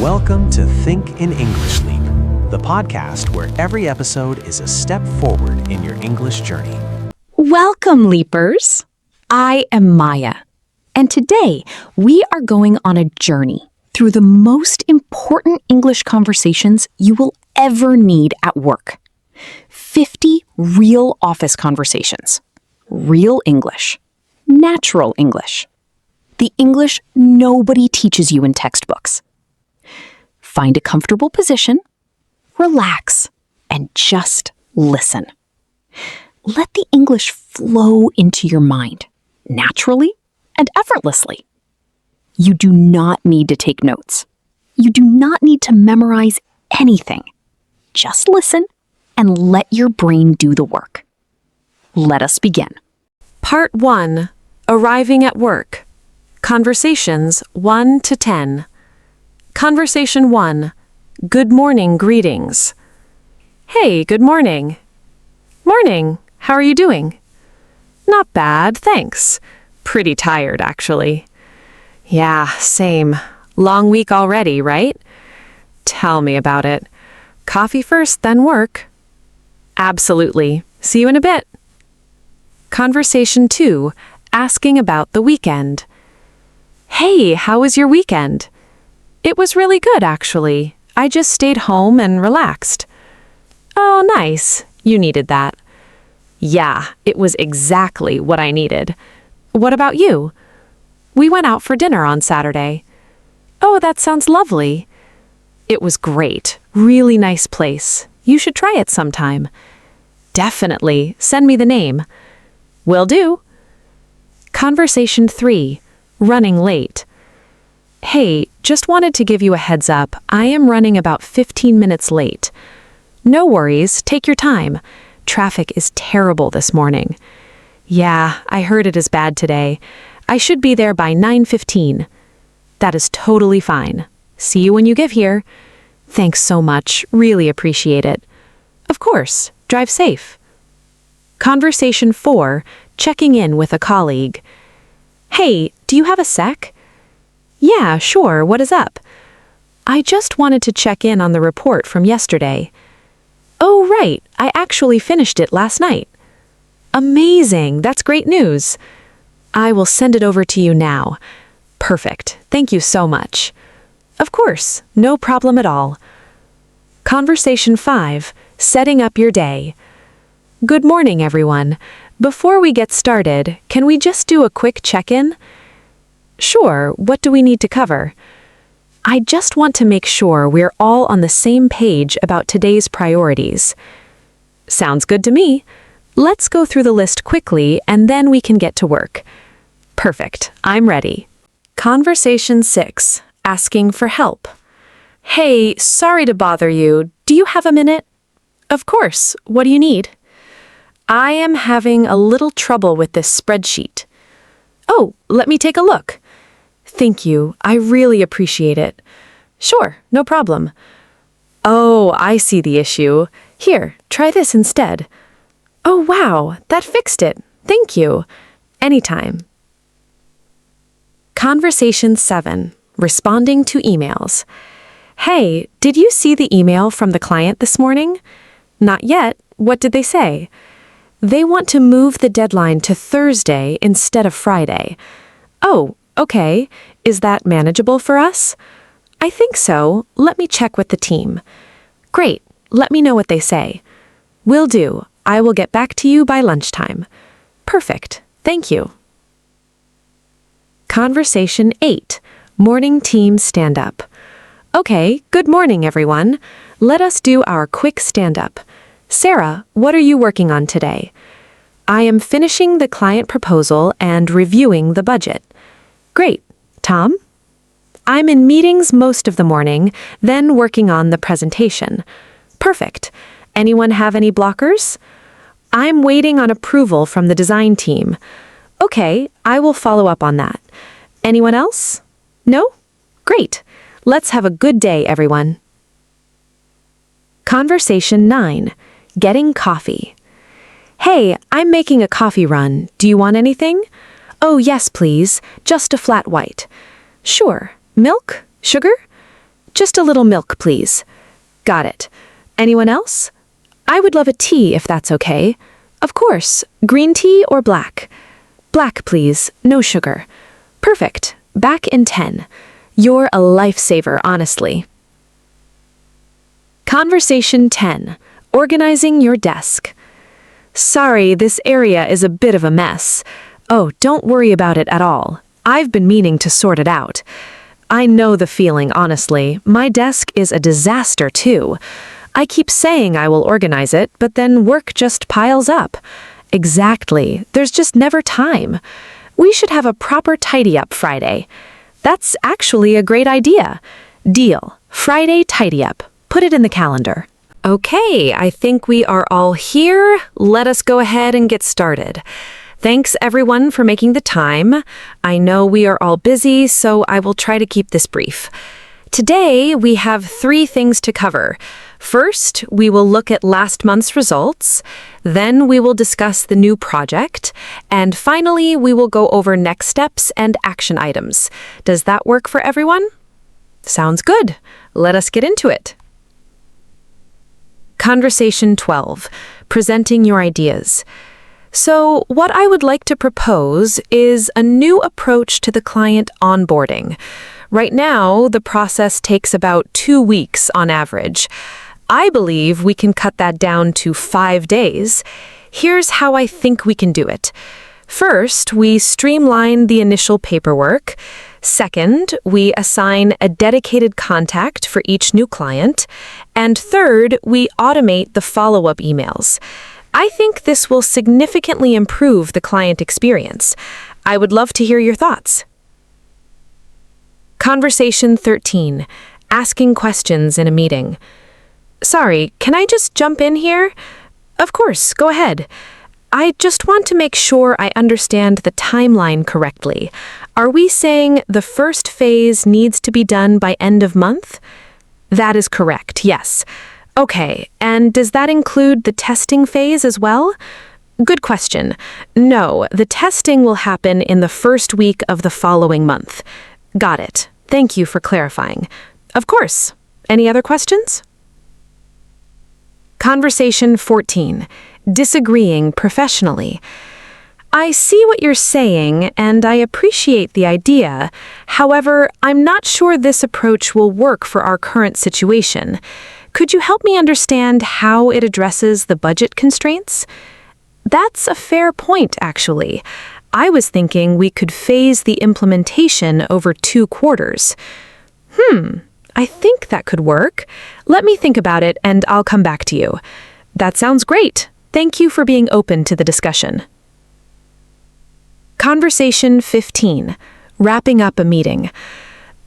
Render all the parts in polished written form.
Welcome to Think in English Leap, the podcast where every episode is a step forward in your English journey. Welcome, Leapers! I am Maya, and today we are going on a journey through the most important English conversations you will ever need at work. 50 real office conversations. Real English. Natural English. The English nobody teaches you in textbooks. Find a comfortable position, relax, and just listen. Let the English flow into your mind, naturally and effortlessly. You do not need to take notes. You do not need to memorize anything. Just listen and let your brain do the work. Let us begin. Part 1. Arriving at work. Conversations 1 to 10. Conversation 1. Good morning greetings. Hey, good morning. Morning. How are you doing? Not bad, thanks. Pretty tired, actually. Yeah, same. Long week already, right? Tell me about it. Coffee first, then work. Absolutely. See you in a bit. Conversation 2. Asking about the weekend. Hey, how was your weekend? It was really good, actually. I just stayed home and relaxed. Oh, nice. You needed that. Yeah, it was exactly what I needed. What about you? We went out for dinner on Saturday. Oh, that sounds lovely. It was great. Really nice place. You should try it sometime. Definitely. Send me the name. Will do. Conversation 3. Running late. Hey, just wanted to give you a heads up. I am running about 15 minutes late. No worries, take your time. Traffic is terrible this morning. Yeah, I heard it is bad today. I should be there by 9:15. That is totally fine. See you when you get here. Thanks so much, really appreciate it. Of course, drive safe. Conversation 4, checking in with a colleague. Hey, do you have a sec? Yeah, sure, what is up? I just wanted to check in on the report from yesterday. Oh, right, I actually finished it last night. Amazing, that's great news. I will send it over to you now. Perfect, thank you so much. Of course, no problem at all. Conversation 5, setting up your day. Good morning, everyone. Before we get started, can we just do a quick check-in? Sure, what do we need to cover? I just want to make sure we're all on the same page about today's priorities. Sounds good to me. Let's go through the list quickly and then we can get to work. Perfect, I'm ready. Conversation 6, asking for help. Hey, sorry to bother you. Do you have a minute? Of course, what do you need? I am having a little trouble with this spreadsheet. Oh, let me take a look. Thank you. I really appreciate it. Sure, no problem. Oh, I see the issue. Here, try this instead. Oh, wow, that fixed it. Thank you. Anytime. Conversation 7, responding to emails. Hey, did you see the email from the client this morning? Not yet. What did they say? They want to move the deadline to Thursday instead of Friday. Oh, okay. Is that manageable for us? I think so. Let me check with the team. Great. Let me know what they say. Will do. I will get back to you by lunchtime. Perfect. Thank you. Conversation 8, morning team stand-up. Okay, good morning, everyone. Let us do our quick stand-up. Sarah, what are you working on today? I am finishing the client proposal and reviewing the budget. Great. Tom? I'm in meetings most of the morning, then working on the presentation. Perfect. Anyone have any blockers? I'm waiting on approval from the design team. Okay, I will follow up on that. Anyone else? No? Great. Let's have a good day, everyone. Conversation 9. Getting coffee. Hey, I'm making a coffee run. Do you want anything? Oh, yes, please. Just a flat white. Sure. Milk? Sugar? Just a little milk, please. Got it. Anyone else? I would love a tea if that's okay. Of course. Green tea or black? Black, please. No sugar. Perfect. Back in 10. You're a lifesaver, honestly. Conversation 10. Organizing your desk. Sorry, this area is a bit of a mess. Oh, don't worry about it at all. I've been meaning to sort it out. I know the feeling, honestly. My desk is a disaster, too. I keep saying I will organize it, but then work just piles up. Exactly. There's just never time. We should have a proper tidy-up Friday. That's actually a great idea. Deal. Friday tidy-up. Put it in the calendar. Okay, I think we are all here. Let us go ahead and get started. Thanks everyone for making the time. I know we are all busy, so I will try to keep this brief. Today, we have 3 things to cover. First, we will look at last month's results. Then we will discuss the new project. And finally, we will go over next steps and action items. Does that work for everyone? Sounds good. Let us get into it. Conversation 12. Presenting your ideas. So, what I would like to propose is a new approach to the client onboarding. Right now, the process takes about 2 weeks on average. I believe we can cut that down to 5 days. Here's how I think we can do it. First, we streamline the initial paperwork. Second, we assign a dedicated contact for each new client. And third, we automate the follow-up emails. I think this will significantly improve the client experience. I would love to hear your thoughts. Conversation 13. Asking questions in a meeting. Sorry, can I just jump in here? Of course, go ahead. I just want to make sure I understand the timeline correctly. Are we saying the first phase needs to be done by end of month? That is correct, yes. Okay, and does that include the testing phase as well? Good question. No, the testing will happen in the first week of the following month. Got it. Thank you for clarifying. Of course. Any other questions? Conversation 14. Disagreeing professionally. I see what you're saying, and I appreciate the idea. However, I'm not sure this approach will work for our current situation. Could you help me understand how it addresses the budget constraints? That's a fair point, actually. I was thinking we could phase the implementation over 2 quarters. I think that could work. Let me think about it and I'll come back to you. That sounds great. Thank you for being open to the discussion. Conversation 15. Wrapping up a meeting.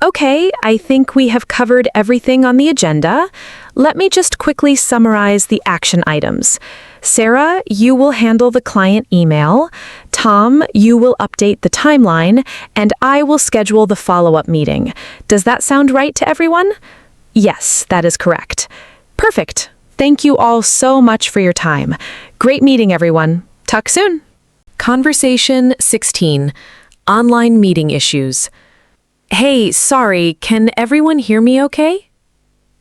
Okay, I think we have covered everything on the agenda. Let me just quickly summarize the action items. Sarah, you will handle the client email. Tom, you will update the timeline. And I will schedule the follow-up meeting. Does that sound right to everyone? Yes, that is correct. Perfect. Thank you all so much for your time. Great meeting, everyone. Talk soon. Conversation 16. Online meeting issues. Hey, sorry, can everyone hear me okay?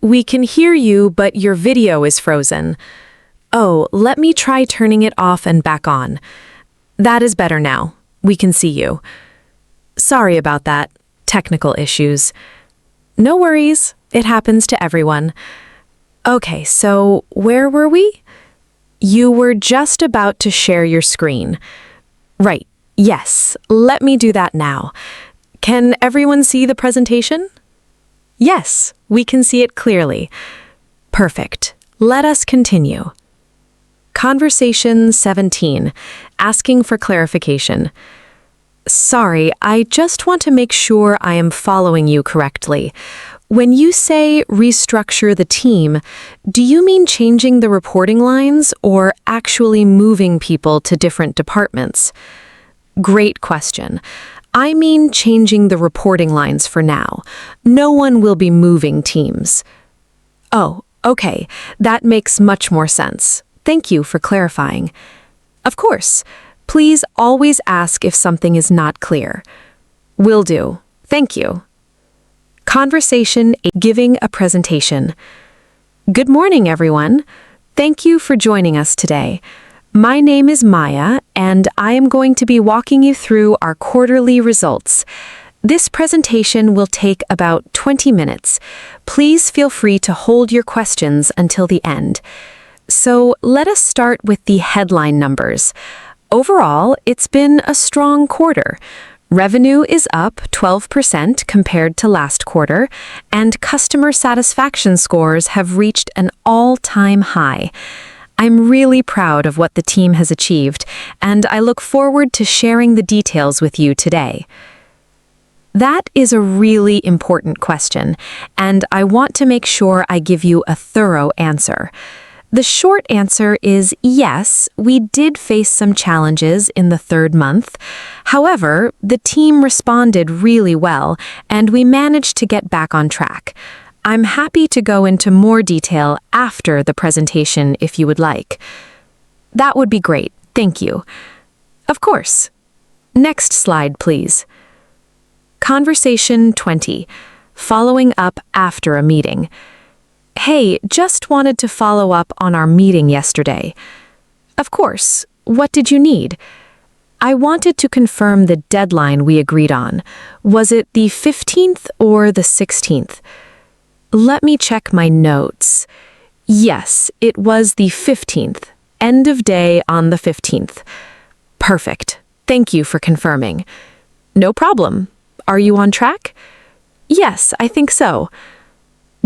We can hear you, but your video is frozen. Oh, let me try turning it off and back on. That is better now. We can see you. Sorry about that. Technical issues. No worries. It happens to everyone. Okay, so where were we? You were just about to share your screen. Right. Yes. Let me do that now. Can everyone see the presentation? Yes, we can see it clearly. Perfect. Let us continue. Conversation 17. Asking for clarification. Sorry, I just want to make sure I am following you correctly. When you say restructure the team, do you mean changing the reporting lines or actually moving people to different departments? Great question. I mean changing the reporting lines for now. No one will be moving teams. Oh, okay. That makes much more sense. Thank you for clarifying. Of course. Please always ask if something is not clear. Will do. Thank you. Conversation 8, giving a presentation. Good morning, everyone. Thank you for joining us today. My name is Maya, and I am going to be walking you through our quarterly results. This presentation will take about 20 minutes. Please feel free to hold your questions until the end. So let us start with the headline numbers. Overall, it's been a strong quarter. Revenue is up 12% compared to last quarter, and customer satisfaction scores have reached an all-time high. I'm really proud of what the team has achieved, and I look forward to sharing the details with you today. That is a really important question, and I want to make sure I give you a thorough answer. The short answer is yes, we did face some challenges in the third month. However, the team responded really well, and we managed to get back on track. I'm happy to go into more detail after the presentation if you would like. That would be great, thank you. Of course. Next slide, please. Conversation 20. Following up after a meeting. Hey, just wanted to follow up on our meeting yesterday. Of course. What did you need? I wanted to confirm the deadline we agreed on. Was it the 15th or the 16th? Let me check my notes. Yes, it was the 15th. End of day on the 15th. Perfect. Thank you for confirming. No problem. Are you on track? Yes, I think so.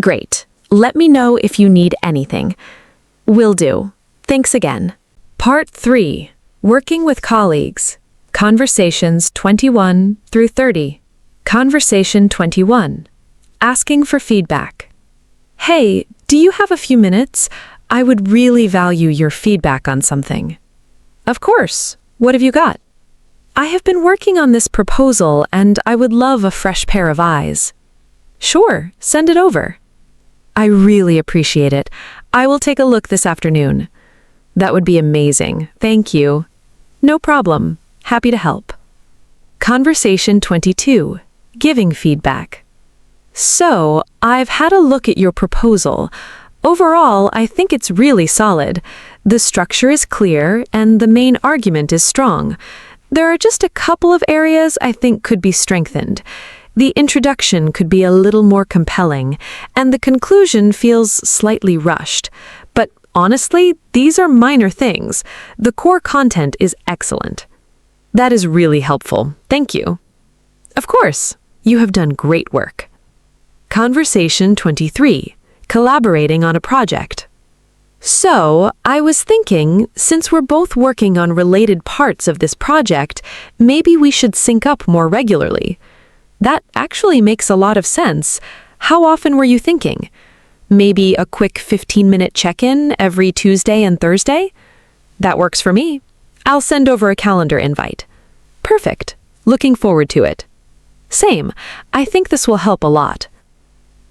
Great. Let me know if you need anything. Will do. Thanks again. Part 3. Working with colleagues. Conversations 21 through 30. Conversation 21. Asking for feedback. Hey, do you have a few minutes? I would really value your feedback on something. Of course. What have you got? I have been working on this proposal and I would love a fresh pair of eyes. Sure, send it over. I really appreciate it. I will take a look this afternoon. That would be amazing. Thank you. No problem. Happy to help. Conversation 22. Giving feedback. So, I've had a look at your proposal. Overall, I think it's really solid. The structure is clear and the main argument is strong. There are just a couple of areas I think could be strengthened. The introduction could be a little more compelling, and the conclusion feels slightly rushed. But honestly, these are minor things. The core content is excellent. That is really helpful. Thank you. Of course, you have done great work. Conversation 23. Collaborating on a project. So, I was thinking, since we're both working on related parts of this project, maybe we should sync up more regularly. That actually makes a lot of sense. How often were you thinking? Maybe a quick 15-minute check-in every Tuesday and Thursday? That works for me. I'll send over a calendar invite. Perfect. Looking forward to it. Same. I think this will help a lot.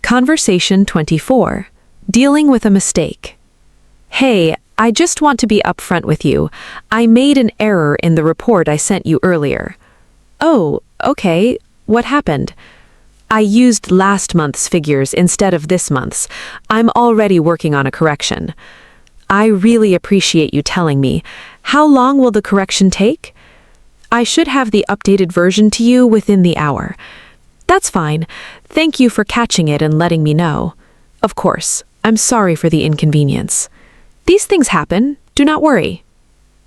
Conversation 24. Dealing with a mistake. Hey, I just want to be upfront with you. I made an error in the report I sent you earlier. Oh, okay. What happened? I used last month's figures instead of this month's. I'm already working on a correction. I really appreciate you telling me. How long will the correction take? I should have the updated version to you within the hour. That's fine. Thank you for catching it and letting me know. Of course, I'm sorry for the inconvenience. These things happen. Do not worry.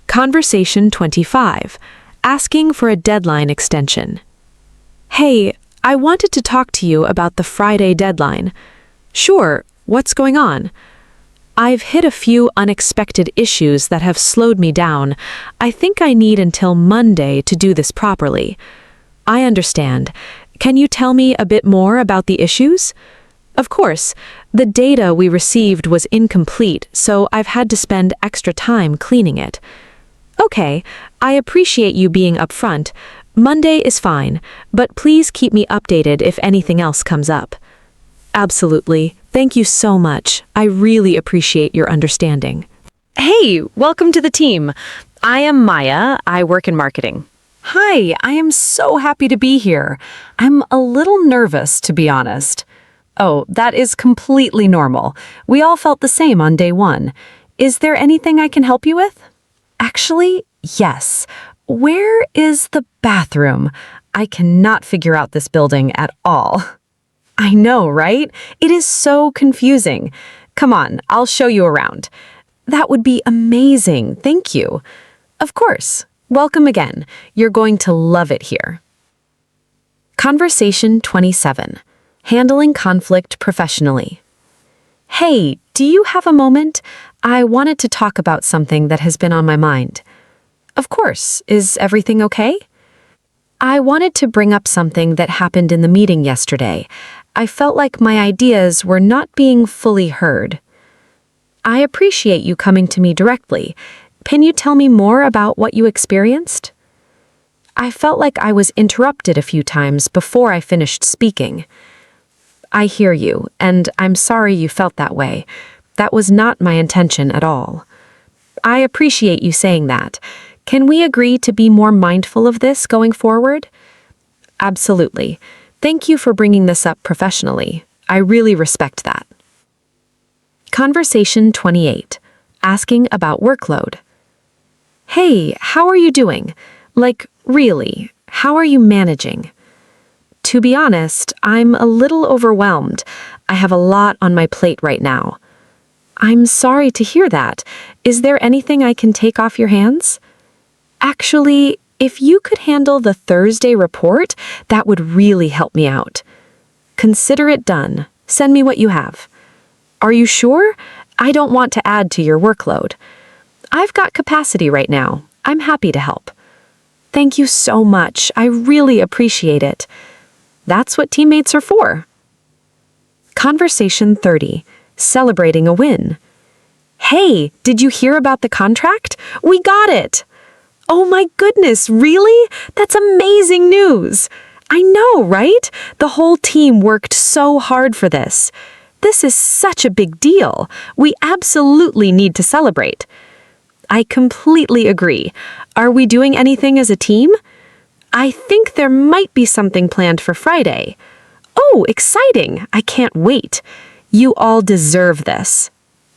Conversation 25. Asking for a deadline extension. Hey, I wanted to talk to you about the Friday deadline. Sure, what's going on? I've hit a few unexpected issues that have slowed me down. I think I need until Monday to do this properly. I understand. Can you tell me a bit more about the issues? Of course, the data we received was incomplete, so I've had to spend extra time cleaning it. Okay, I appreciate you being upfront. Monday is fine, but please keep me updated if anything else comes up. Absolutely. Thank you so much. I really appreciate your understanding. Hey, welcome to the team. I am Maya. I work in marketing. Hi, I am so happy to be here. I'm a little nervous, to be honest. Oh, that is completely normal. We all felt the same on day one. Is there anything I can help you with? Actually, yes. Where is the bathroom? I cannot figure out this building at all. I know, right? It is so confusing. Come on, I'll show you around. That would be amazing. Thank you. Of course. Welcome again. You're going to love it here. Conversation 27. Handling conflict professionally. Hey, do you have a moment? I wanted to talk about something that has been on my mind. Of course. Is everything okay? I wanted to bring up something that happened in the meeting yesterday. I felt like my ideas were not being fully heard. I appreciate you coming to me directly. Can you tell me more about what you experienced? I felt like I was interrupted a few times before I finished speaking. I hear you, and I'm sorry you felt that way. That was not my intention at all. I appreciate you saying that. Can we agree to be more mindful of this going forward? Absolutely. Thank you for bringing this up professionally. I really respect that. Conversation 28. Asking about workload. Hey, how are you doing? Like, really, how are you managing? To be honest, I'm a little overwhelmed. I have a lot on my plate right now. I'm sorry to hear that. Is there anything I can take off your hands? Actually, if you could handle the Thursday report, that would really help me out. Consider it done. Send me what you have. Are you sure? I don't want to add to your workload. I've got capacity right now. I'm happy to help. Thank you so much. I really appreciate it. That's what teammates are for. Conversation 30. Celebrating a win. Hey, did you hear about the contract? We got it! Oh my goodness, really? That's amazing news! I know, right? The whole team worked so hard for this. This is such a big deal. We absolutely need to celebrate. I completely agree. Are we doing anything as a team? I think there might be something planned for Friday. Oh, exciting! I can't wait. You all deserve this.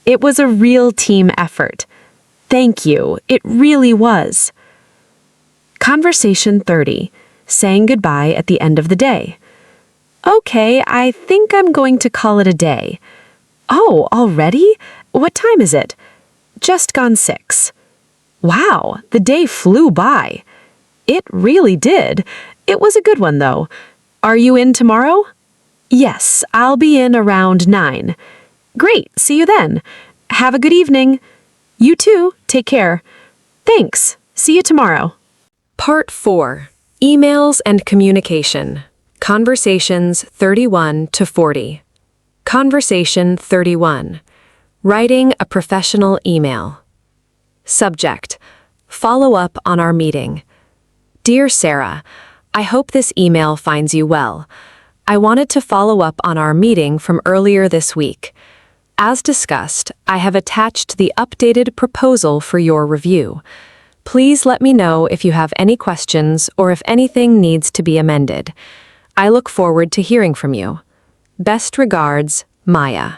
It was a real team effort. Thank you. It really was. Conversation 30. Saying goodbye at the end of the day. Okay, I think I'm going to call it a day. Oh, already? What time is it? Just gone 6. Wow, the day flew by. It really did. It was a good one, though. Are you in tomorrow? Yes, I'll be in around 9. Great, see you then. Have a good evening. You too, take care. Thanks, see you tomorrow. Part 4. Emails and Communication. Conversations 31 to 40. Conversation 31. Writing a professional email. Subject: Follow up on our meeting. Dear Sarah, I hope this email finds you well. I wanted to follow up on our meeting from earlier this week. As discussed, I have attached the updated proposal for your review. Please let me know if you have any questions or if anything needs to be amended. I look forward to hearing from you. Best regards, Maya.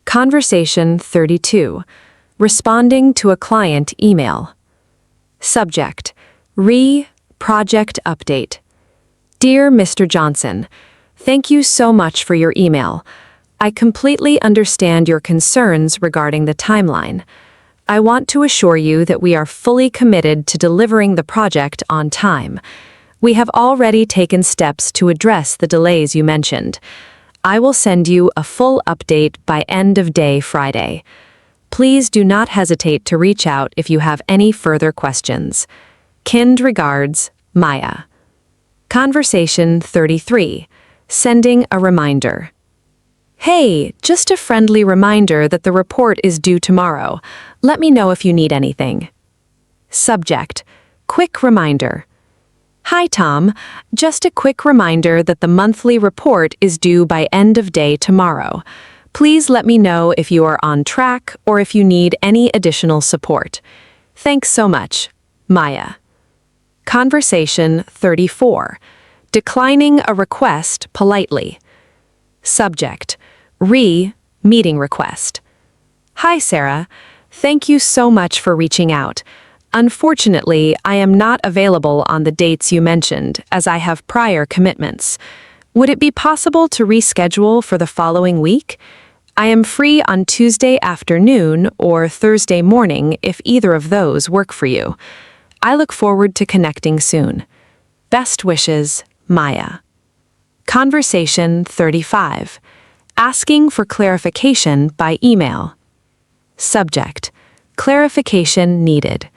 Conversation 32. Responding to a client email. Subject: Project Update. Dear Mr. Johnson, thank you so much for your email. I completely understand your concerns regarding the timeline. I want to assure you that we are fully committed to delivering the project on time. We have already taken steps to address the delays you mentioned. I will send you a full update by end of day Friday. Please do not hesitate to reach out if you have any further questions. Kind regards, Maya. Conversation 33. Sending a reminder. Hey, just a friendly reminder that the report is due tomorrow. Let me know if you need anything. Subject: Quick reminder. Hi, Tom. Just a quick reminder that the monthly report is due by end of day tomorrow. Please let me know if you are on track or if you need any additional support. Thanks so much, Maya. Conversation 34. Declining a request politely. Subject: meeting request. Hi, Sarah. Thank you so much for reaching out. Unfortunately, I am not available on the dates you mentioned, as I have prior commitments. Would it be possible to reschedule for the following week? I am free on Tuesday afternoon or Thursday morning if either of those work for you. I look forward to connecting soon. Best wishes, Maya. Conversation 35. Asking for clarification by email. Subject: clarification needed.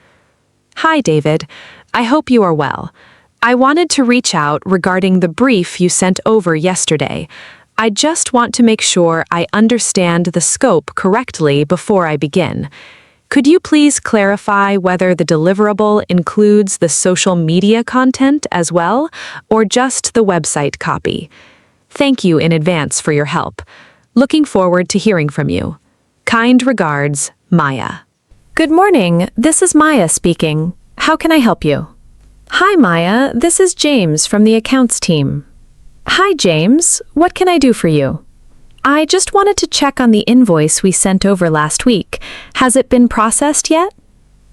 Hi, David. I hope you are well. I wanted to reach out regarding the brief you sent over yesterday. I just want to make sure I understand the scope correctly before I begin. Could you please clarify whether the deliverable includes the social media content as well, or just the website copy? Thank you in advance for your help. Looking forward to hearing from you. Kind regards, Maya. Good morning. This is Maya speaking. How can I help you? Hi, Maya. This is James from the accounts team. Hi, James. What can I do for you? I just wanted to check on the invoice we sent over last week. Has it been processed yet?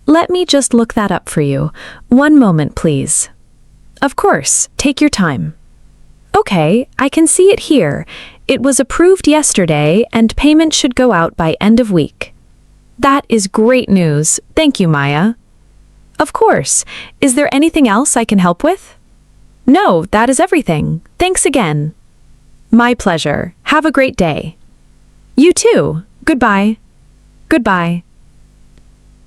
Let me just look that up for you. One moment, please. Of course. Take your time. Okay, I can see it here. It was approved yesterday, and payment should go out by end of week. That is great news. Thank you, Maya. Of course. Is there anything else I can help with? No, that is everything. Thanks again. My pleasure. Have a great day. You too. Goodbye. Goodbye.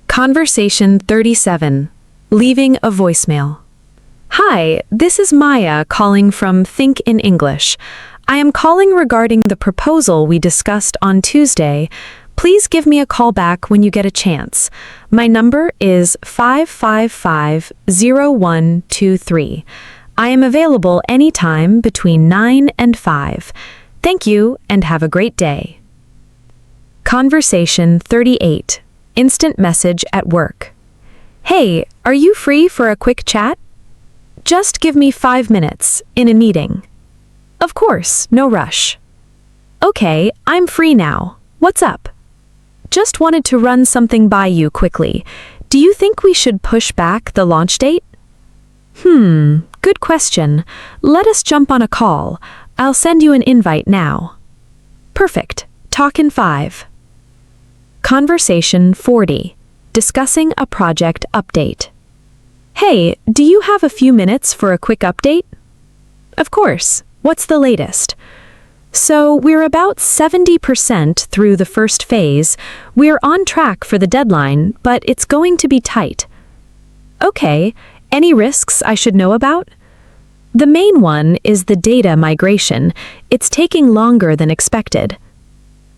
Conversation 37. Leaving a voicemail. Hi, this is Maya calling from Think in English. I am calling regarding the proposal we discussed on Tuesday. Please give me a call back when you get a chance. My number is 555-0123. I am available anytime between 9 and 5. Thank you and have a great day. Conversation 38. Instant message at work. Hey, are you free for a quick chat? Just give me 5 minutes in a meeting. Of course, no rush. Okay, I'm free now. What's up? Just wanted to run something by you quickly. Do you think we should push back the launch date? Good question. Let us jump on a call. I'll send you an invite now. Perfect. Talk in 5. Conversation 40. Discussing a project update. Hey, do you have a few minutes for a quick update? Of course. What's the latest? So we're about 70% through the first phase. We're on track for the deadline, but it's going to be tight. Okay, any risks I should know about? The main one is the data migration. It's taking longer than expected.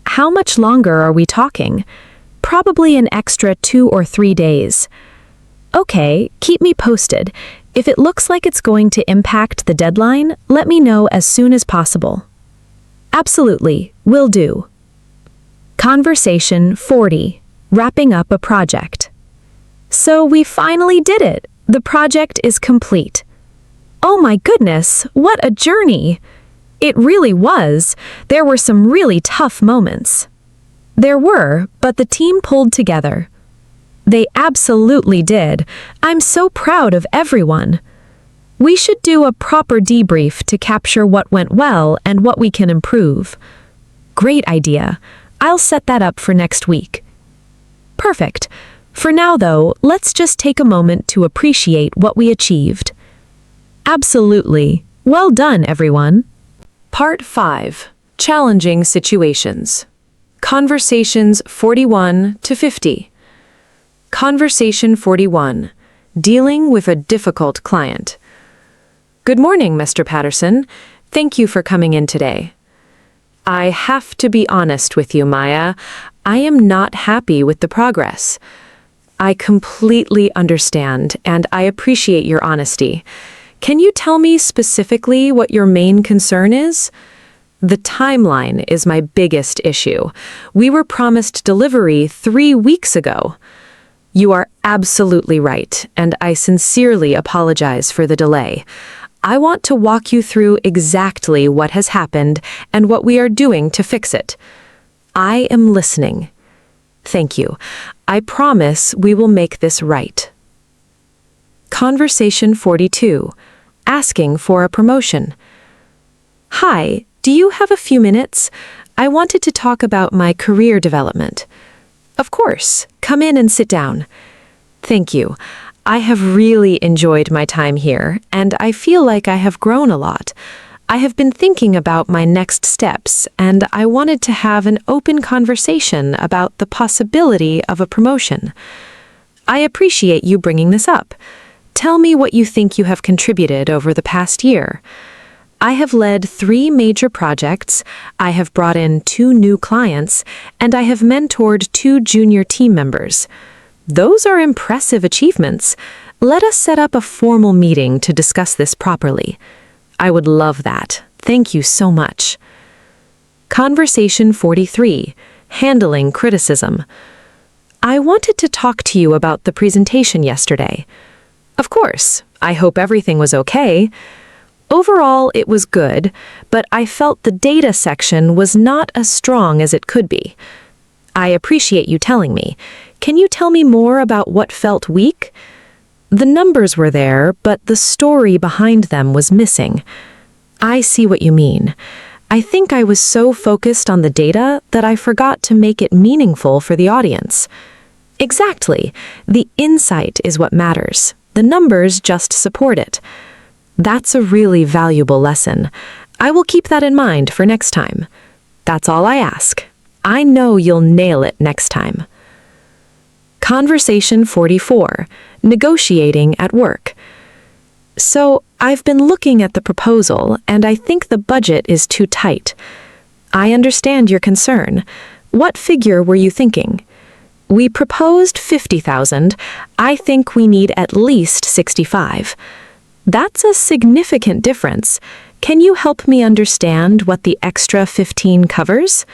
How much longer are we talking? Probably an extra 2 or 3 days. Okay, keep me posted. If it looks like it's going to impact the deadline, let me know as soon as possible. Absolutely, will do. Conversation 40. Wrapping up a project. So we finally did it. The project is complete. Oh my goodness, what a journey! It really was. There were some really tough moments. There were, but the team pulled together. They absolutely did. I'm so proud of everyone. We should do a proper debrief to capture what went well and what we can improve. Great idea. I'll set that up for next week. Perfect. For now, though, let's just take a moment to appreciate what we achieved. Absolutely. Well done, everyone. Part 5. Challenging situations. Conversations 41 to 50. Conversation 41. Dealing with a difficult client. Good morning, Mr. Patterson. Thank you for coming in today. I have to be honest with you, Maya. I am not happy with the progress. I completely understand, and I appreciate your honesty. Can you tell me specifically what your main concern is? The timeline is my biggest issue. We were promised delivery 3 weeks ago. You are absolutely right, and I sincerely apologize for the delay. I want to walk you through exactly what has happened and what we are doing to fix it. I am listening. Thank you. I promise we will make this right. Conversation 42. Asking for a promotion. Hi, do you have a few minutes? I wanted to talk about my career development. Of course, come in and sit down. Thank you. I have really enjoyed my time here, and I feel like I have grown a lot. I have been thinking about my next steps, and I wanted to have an open conversation about the possibility of a promotion. I appreciate you bringing this up. Tell me what you think you have contributed over the past year. I have led 3 major projects, I have brought in 2 new clients, and I have mentored 2 junior team members. Those are impressive achievements. Let us set up a formal meeting to discuss this properly. I would love that. Thank you so much. Conversation 43. Handling criticism. I wanted to talk to you about the presentation yesterday. Of course, I hope everything was okay. Overall, it was good, but I felt the data section was not as strong as it could be. I appreciate you telling me. Can you tell me more about what felt weak? The numbers were there, but the story behind them was missing. I see what you mean. I think I was so focused on the data that I forgot to make it meaningful for the audience. Exactly. The insight is what matters. The numbers just support it. That's a really valuable lesson. I will keep that in mind for next time. That's all I ask. I know you'll nail it next time. Conversation 44. Negotiating at work. So, I've been looking at the proposal, and I think the budget is too tight. I understand your concern. What figure were you thinking? We proposed 50,000. I think we need at least 65. That's a significant difference. Can you help me understand what the extra 15 covers?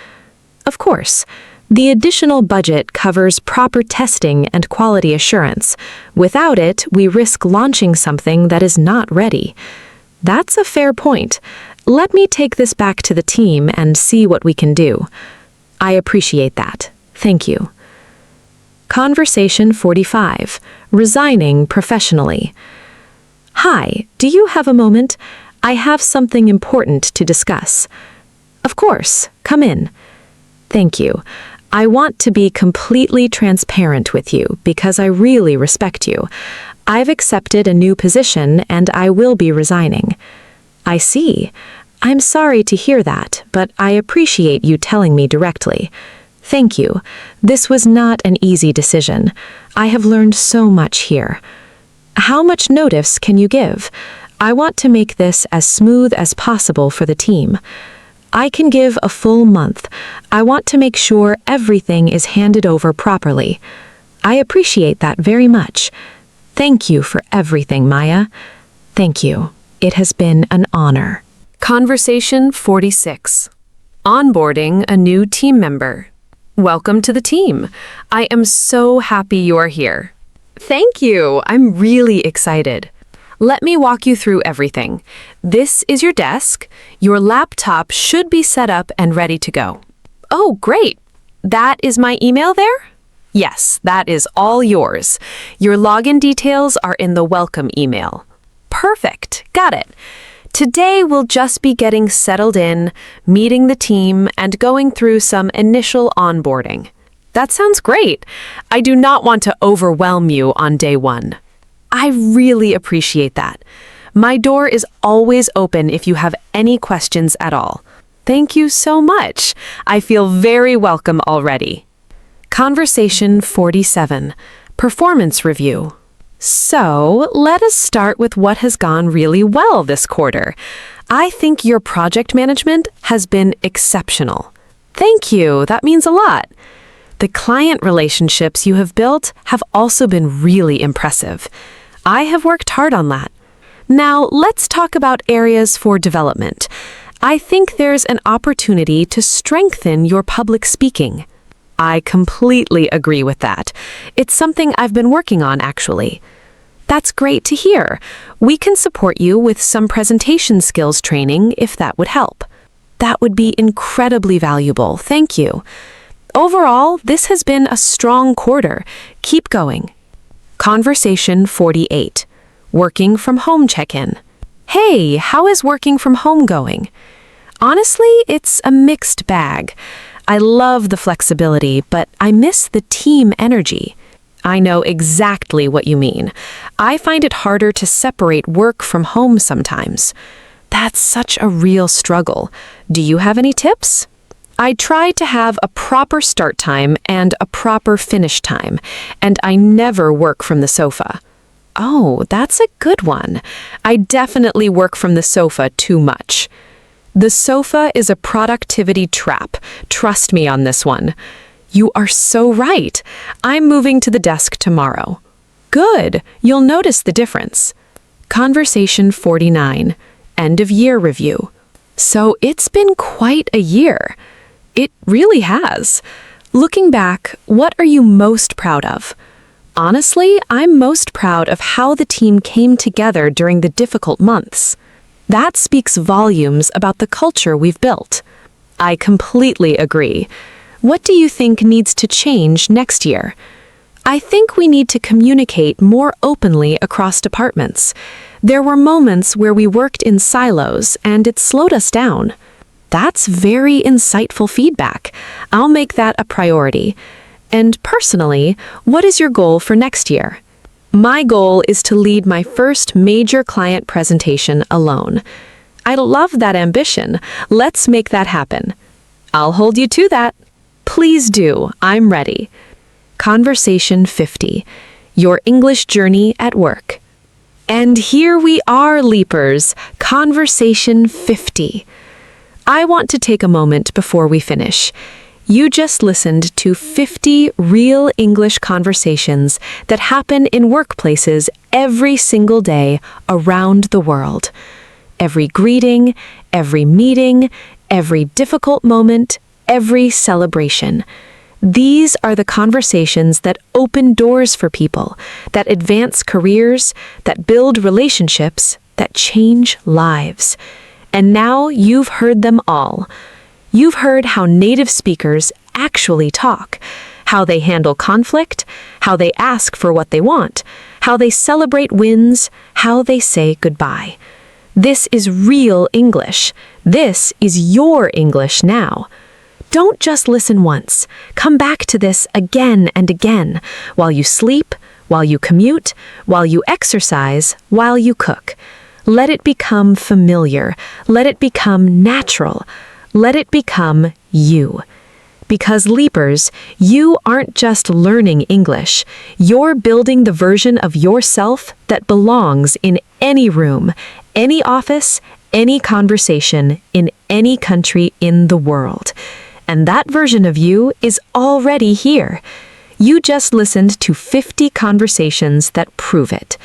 Of course. The additional budget covers proper testing and quality assurance. Without it, we risk launching something that is not ready. That's a fair point. Let me take this back to the team and see what we can do. I appreciate that. Thank you. Conversation 45. Resigning professionally. Hi, do you have a moment? I have something important to discuss. Of course, come in. Thank you. I want to be completely transparent with you because I really respect you. I've accepted a new position and I will be resigning. I see. I'm sorry to hear that, but I appreciate you telling me directly. Thank you. This was not an easy decision. I have learned so much here. How much notice can you give? I want to make this as smooth as possible for the team. I can give a full month. I want to make sure everything is handed over properly. I appreciate that very much. Thank you for everything, Maya. Thank you. It has been an honor. Conversation 46. Onboarding a new team member. Welcome to the team. I am so happy you are here. Thank you. I'm really excited. Let me walk you through everything. This is your desk. Your laptop should be set up and ready to go. Oh, great. That is my email there? Yes, that is all yours. Your login details are in the welcome email. Perfect. Got it. Today we'll just be getting settled in, meeting the team, and going through some initial onboarding. That sounds great. I do not want to overwhelm you on day 1. I really appreciate that. My door is always open if you have any questions at all. Thank you so much. I feel very welcome already. Conversation 47. Performance review. So, let us start with what has gone really well this quarter. I think your project management has been exceptional. Thank you. That means a lot. The client relationships you have built have also been really impressive. I have worked hard on that. Now, let's talk about areas for development. I think there's an opportunity to strengthen your public speaking. I completely agree with that. It's something I've been working on, actually. That's great to hear. We can support you with some presentation skills training if that would help. That would be incredibly valuable. Thank you. Overall, this has been a strong quarter. Keep going. Conversation 48. Working from home check-in. Hey, how is working from home going? Honestly, it's a mixed bag. I love the flexibility, but I miss the team energy. I know exactly what you mean. I find it harder to separate work from home sometimes. That's such a real struggle. Do you have any tips? I try to have a proper start time and a proper finish time, and I never work from the sofa. Oh, that's a good one. I definitely work from the sofa too much. The sofa is a productivity trap. Trust me on this one. You are so right. I'm moving to the desk tomorrow. Good. You'll notice the difference. Conversation 49. End of year review. So it's been quite a year. It really has. Looking back, what are you most proud of? Honestly, I'm most proud of how the team came together during the difficult months. That speaks volumes about the culture we've built. I completely agree. What do you think needs to change next year? I think we need to communicate more openly across departments. There were moments where we worked in silos and it slowed us down. That's very insightful feedback. I'll make that a priority. And personally, what is your goal for next year? My goal is to lead my first major client presentation alone. I love that ambition. Let's make that happen. I'll hold you to that. Please do. I'm ready. Conversation 50. Your English journey at work. And here we are, Leapers. Conversation 50. I want to take a moment before we finish. You just listened to 50 real English conversations that happen in workplaces every single day around the world. Every greeting, every meeting, every difficult moment, every celebration. These are the conversations that open doors for people, that advance careers, that build relationships, that change lives. And now you've heard them all. You've heard how native speakers actually talk, how they handle conflict, how they ask for what they want, how they celebrate wins, how they say goodbye. This is real English. This is your English now. Don't just listen once. Come back to this again and again, while you sleep, while you commute, while you exercise, while you cook. Let it become familiar. Let it become natural. Let it become you. Because Leapers, you aren't just learning English. You're building the version of yourself that belongs in any room, any office, any conversation, in any country in the world. And that version of you is already here. You just listened to 50 conversations that prove it.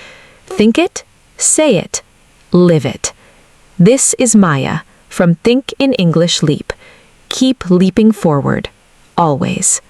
Think it, say it, live it. This is Maya from Think in English Leap. Keep leaping forward, always.